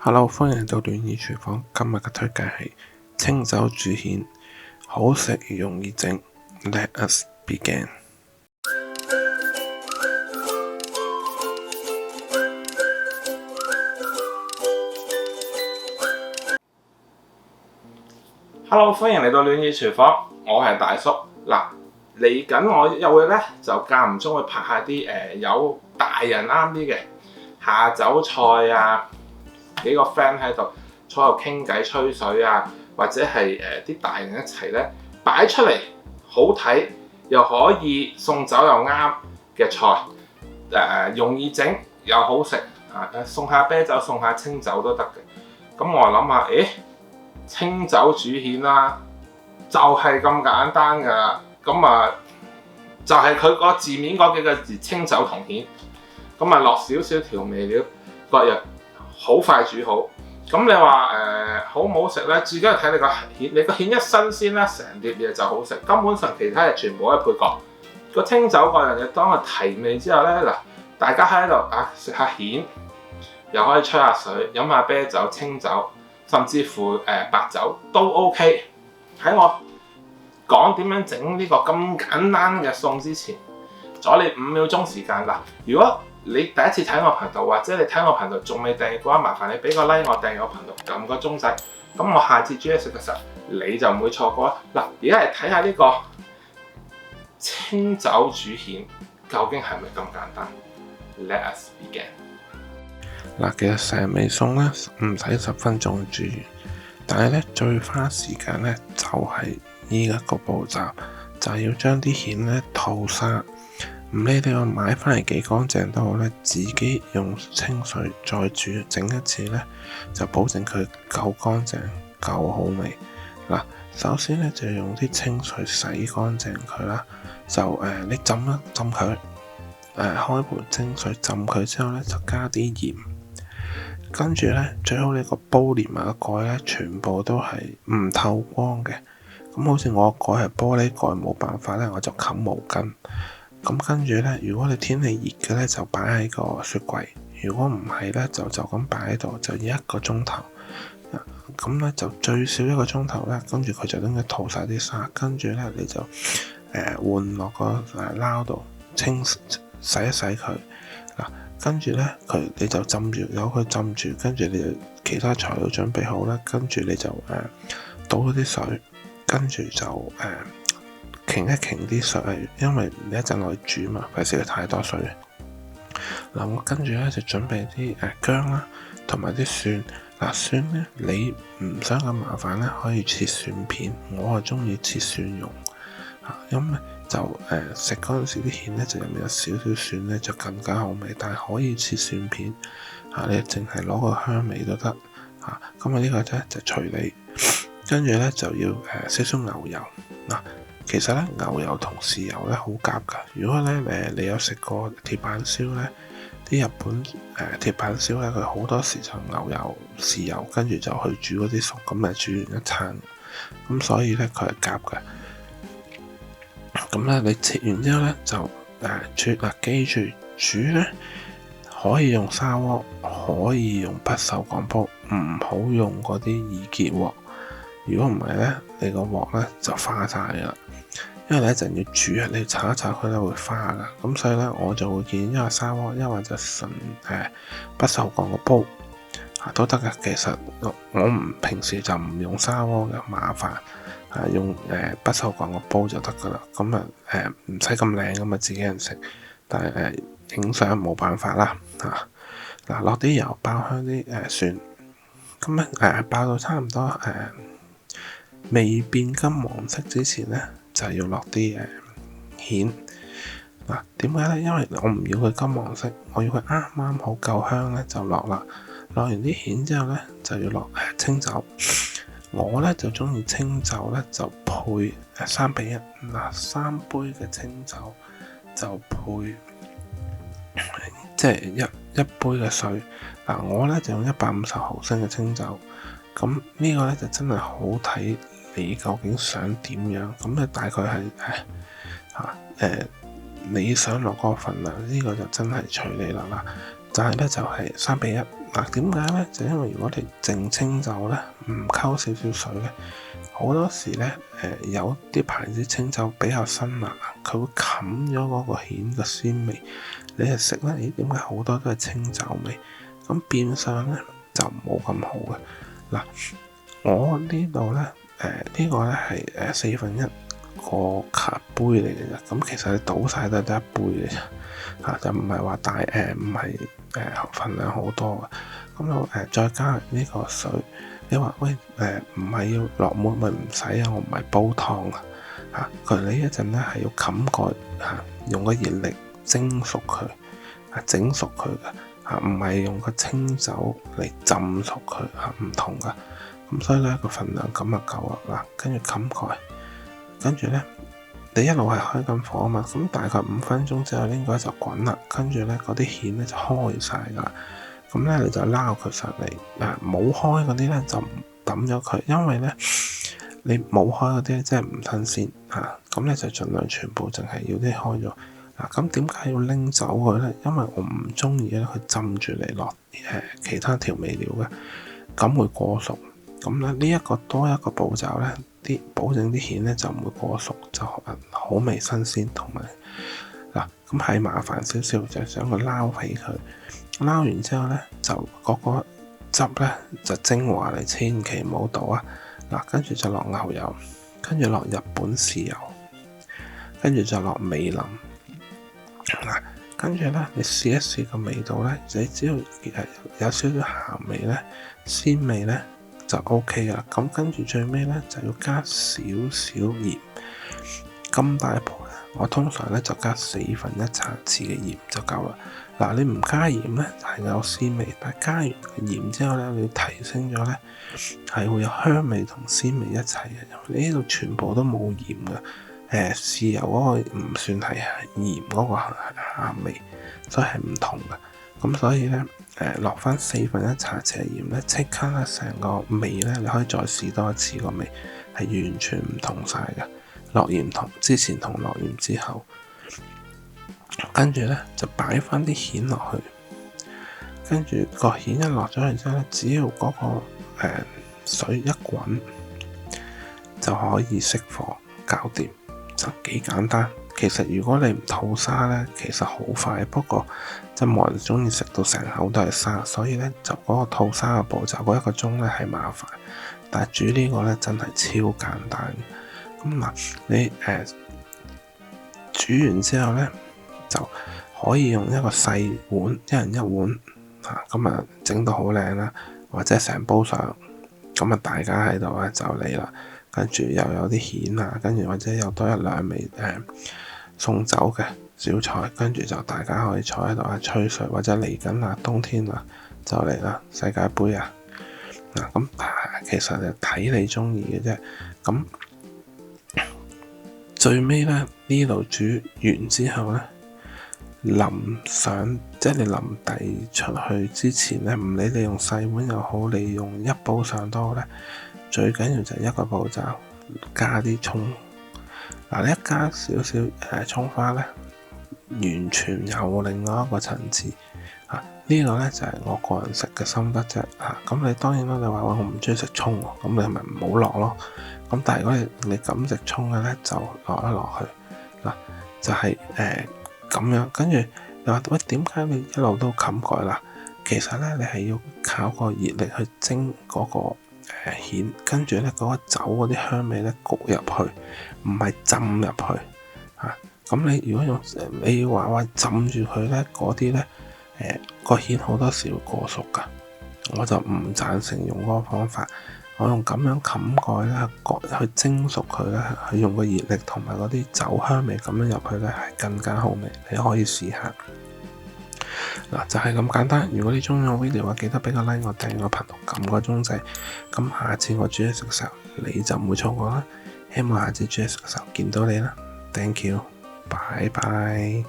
Hello，歡迎嚟到暖意廚房。今日嘅推介係清酒煮蜆，好食容易整。Let us begin。Hello，歡迎嚟到暖意廚房，我係大叔。嗱，嚟緊我又會咧就間唔中會拍下啲有大人啱啲嘅下酒菜啊，幾個 friend 喺度坐喺度傾偈吹水啊，或者係啲大人一齊咧擺出嚟好睇，又可以送酒又啱嘅菜，容易整又好食啊！送下啤酒、送下清酒都得嘅。咁我諗下，清酒煮蜆啦，就係咁簡單㗎啦。咁就係佢個字面嗰幾個字，清酒同蜆。咁落少少調味料，各日好快煮好。咁你話好唔好食咧？自己睇你個蜆，你個蜆一新鮮咧，成碟嘢就好食。根本上其他嘢全部都係配角。個清酒嗰樣嘢當佢提味之後咧，嗱，大家喺度食下蜆，又可以吹下水，飲下啤酒、清酒。甚至乎白酒都 OK。喺我講點樣整呢個咁簡單嘅餸之前，阻你5秒鐘時間啦。如果你第一次睇我頻道，或者你睇我頻道仲未訂嘅話，麻煩你俾個 like 我訂我頻道，撳個鐘仔。咁我下次煮嘢食嘅時候，你就唔會錯過啦。嗱，而家嚟睇下呢個清酒煮蜆究竟係咪咁簡單 ？Let us begin。嗱，其實成味餸咧唔使10分鐘煮完，但係咧最花時間咧就係呢一個步驟，就係要將啲蜆咧吐沙。唔理你話買翻嚟幾乾淨都好咧，自己用清水再煮整一次咧，就保證佢夠乾淨、夠好味。嗱，首先咧就要用啲清水洗乾淨佢啦，就你浸一浸佢，開盆清水浸佢之後咧，就加啲鹽。跟住咧，最好你個煲連埋個蓋咧，全部都係唔透光嘅。咁好似我個蓋係玻璃蓋，冇辦法咧，我就冚毛巾。咁跟住咧，如果你天氣熱嘅咧，就擺喺個雪櫃；如果唔係咧，就咁擺喺度，就要1個鐘頭。咁咧就最少1個鐘頭啦。跟住佢就應該吐晒啲沙。跟住咧你就換落個撈度洗一洗佢。嗱，跟住咧你就浸住，由佢浸住，跟住你就其他材料準備好啦，跟住你就倒咗啲水，跟住就擎一擎啲水，因為你一陣落去煮嘛，費事佢太多水。嗱，我跟住咧就準備啲薑啦，同埋啲蒜。嗱，蒜咧你唔想咁麻煩咧，可以切蒜片，我係中意切蒜蓉咁咧就食嗰陣時啲蜆咧就入面有少少蒜咧就更加好味，但係可以切蒜片你淨係攞個香味都得咁呢個咧就隨你。跟住咧就要少少牛油。嗱，其實咧牛油同豉油咧好夾㗎。如果咧你有食過鐵板燒咧，啲日本鐵板燒咧，佢好多時就牛油、豉油，跟住就去煮嗰啲餸，咁煮完一餐。咁所以咧佢係夾嘅。咁咧你切完之後咧就記住煮咧可以用砂鍋，可以用不鏽鋼煲，唔好用嗰啲易潔鑊。如果唔係咧，你個鑊咧就花晒㗎啦。因為你一陣要煮，你炒一炒佢咧會花㗎。咁所以咧我就會建議一係砂鍋，一係就純不鏽鋼個煲都得㗎。其實我平時就唔用砂鍋嘅，麻煩。用不鏽鋼個煲就得噶啦，咁唔使咁靚咁自己人食，但係影相冇辦法啦落啲油爆香啲蒜，咁爆到差唔多未變金黃色之前咧，就要落啲蜆。點解咧？因為我唔要佢金黃色，我要佢啱啱好夠香咧就落啦。落完啲蜆之後咧，就要落清酒。我咧就中意清酒咧就配3:1。3杯嘅清酒就配即係一杯嘅水。我咧就用150毫升嘅清酒。咁呢個咧就真係好睇你究竟想點樣。咁咧大概係你想落嗰個份量，呢個就真係隨你啦。就係咧就係3:1。嗱，點解咧？就因為如果你淨清酒咧，唔溝少少水咧，好多時咧有啲牌子清酒比較辛辣，佢會冚咗嗰個蜆嘅鮮味。你係食咧，咦？點解好多都係清酒味？咁變相咧就冇咁好嘅。嗱，我呢度咧呢個咧係1/4個卡杯嚟嘅啫。咁其實你倒晒都係得一杯嘅啫，就唔係話大唔係份量好多嘅。咁就再加呢個水。你話喂唔係要落滿咪唔使啊？我唔係煲湯啊佢呢一陣咧係要冚蓋用個熱力蒸熟佢整熟佢嘅唔係用個清酒嚟浸熟佢唔同噶。咁所以咧個份量咁就夠啦。嗱，跟住冚蓋，跟住咧你一路係開緊火啊嘛。咁大概5分鐘之後應該就滾啦。跟住咧嗰啲蜆咧就開晒噶啦。咁咧你就撈佢上嚟，冇開嗰啲咧就抌咗佢，因為咧你冇開嗰啲真係唔新鮮咁咧就盡量全部淨係要啲開咗。咁點解要拎走佢咧？因為我唔中意咧佢浸住嚟落其他調味料嘅，咁會過熟。咁咧呢一個多一個步驟咧，保證啲蜆咧就唔會過熟，就好味新鮮，同埋咁係麻煩少少，就想佢撈起佢。撈完之後咧，就嗰個汁咧就精華嚟，千祈唔好倒啊！跟住就落牛油，跟住落日本豉油，跟住就落味淋。跟住咧你試一試個味道咧，你只要有少少鹹味咧、鮮味咧就 OK 噶啦。咁跟住最尾咧就要加少少鹽，咁大盤我通常咧就加1/4茶匙嘅鹽就夠啦。你唔加鹽咧係有鮮味，但係加完鹽之後咧，你提升咗咧係會有香味同鮮味一齊嘅。你呢度全部都冇鹽嘅，豉油嗰個唔算係鹽嗰個鹹味，所以係唔同嘅。咁所以咧落翻1/4茶匙嘅鹽咧，即刻咧成個味咧你可以再試多一次，個味係完全唔同晒嘅。落鹽同之前同落鹽之後。跟住咧就擺翻啲蜆落去，跟住個蜆一落咗去之後咧，只要嗰個水一滾就可以熄火搞掂，就幾簡單。其實如果你唔吐沙咧，其實好快，不過即係冇人中意食到成口都係沙，所以咧就嗰個吐沙嘅步驟嗰1個鐘咧係麻煩，但係煮呢個咧真係超簡單。咁你煮完之後咧，就可以用一個細碗，一人一碗咁整到好靚啦，或者成煲上，咁大家喺度就嚟啦。跟住又有啲蜆跟住或者有多1-2味送酒嘅小菜，跟住就大家可以坐喺度吹水，或者嚟緊冬天就嚟啦世界盃咁其實就睇你中意嘅啫。咁最尾咧呢度煮完之後咧，淋上即係你淋遞出去之前咧，唔理你用細碗又好，你用1煲上都好咧，最緊要就係一個步驟，加啲蔥。你一加少少蔥花咧，完全有另外一個層次呢個咧就係我個人食嘅心得啫咁你當然啦，你話我唔中意食蔥喎，咁你咪唔好落咯。咁但係如果你敢食蔥嘅咧，就落一落去就係咁樣。跟住你話喂，點解你一路都冚蓋啦？其實咧你係要靠個熱力去蒸嗰個蜆，跟住咧嗰個酒嗰啲香味咧焗入去，唔係浸入去咁你如果用你要話浸住佢咧，嗰啲咧個蜆好多時會過熟噶，我就唔贊成用嗰個方法。我用咁樣冚蓋啦，去蒸熟佢咧，去用個熱力同埋嗰啲酒香味咁樣入去咧，係更加好味。你可以試下就係咁簡單。如果你中意我 video 嘅話，記得俾個 like 我，訂閱我頻道，撳個鐘仔。咁下次我煮嘢食嘅時候，你就唔會錯過啦。希望下次煮嘢食嘅時候見到你啦。Thank you，拜拜。